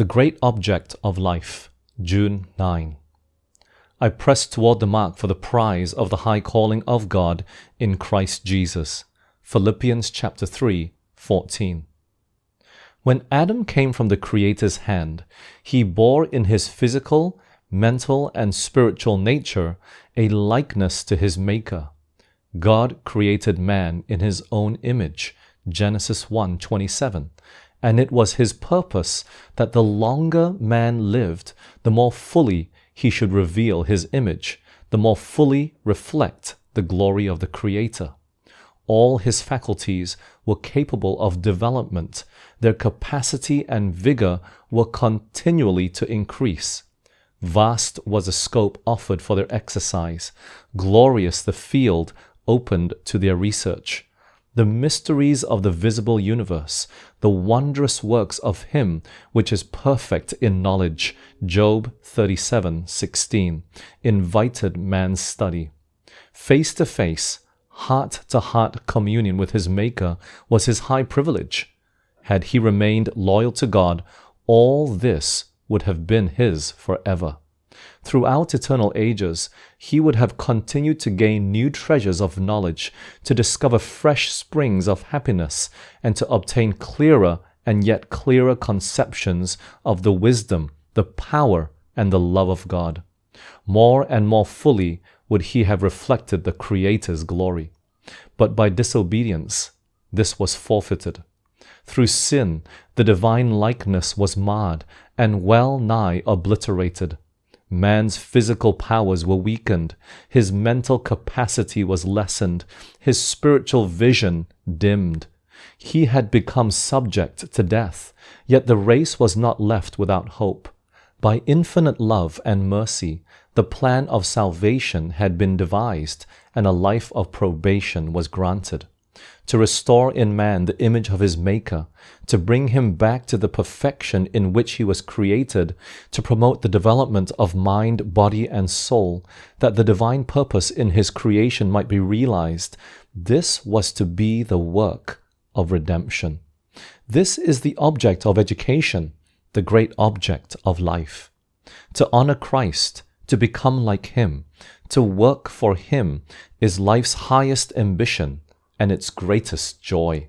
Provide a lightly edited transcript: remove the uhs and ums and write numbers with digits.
The Great Object of Life, June 9. I press toward the mark for the prize of the high calling of God in Christ Jesus. Philippians chapter 3, 14. When Adam came from the Creator's hand, he bore in his physical, mental, and spiritual nature a likeness to his Maker. God created man in his own image, Genesis 1:27, and it was his purpose that the longer man lived, the more fully he should reveal his image, the more fully reflect the glory of the Creator. All his faculties were capable of development. Their capacity and vigor were continually to increase. Vast was the scope offered for their exercise, glorious the field opened to their research. The mysteries of the visible universe, the wondrous works of Him which is perfect in knowledge, Job 37:16, invited man's study. Face to face, heart-to-heart communion with his Maker was his high privilege. Had he remained loyal to God, all this would have been his forever. Throughout eternal ages, he would have continued to gain new treasures of knowledge, to discover fresh springs of happiness, and to obtain clearer and yet clearer conceptions of the wisdom, the power, and the love of God. More and more fully would he have reflected the Creator's glory. But by disobedience, this was forfeited. Through sin, the divine likeness was marred and well nigh obliterated. Man's physical powers were weakened, his mental capacity was lessened, his spiritual vision dimmed. He had become subject to death, yet the race was not left without hope. By infinite love and mercy, the plan of salvation had been devised, and a life of probation was granted. To restore in man the image of his Maker, to bring him back to the perfection in which he was created, to promote the development of mind, body, and soul, that the divine purpose in his creation might be realized. This was to be the work of redemption. This is the object of education, the great object of life. To honor Christ, to become like Him, to work for Him is life's highest ambition and its greatest joy.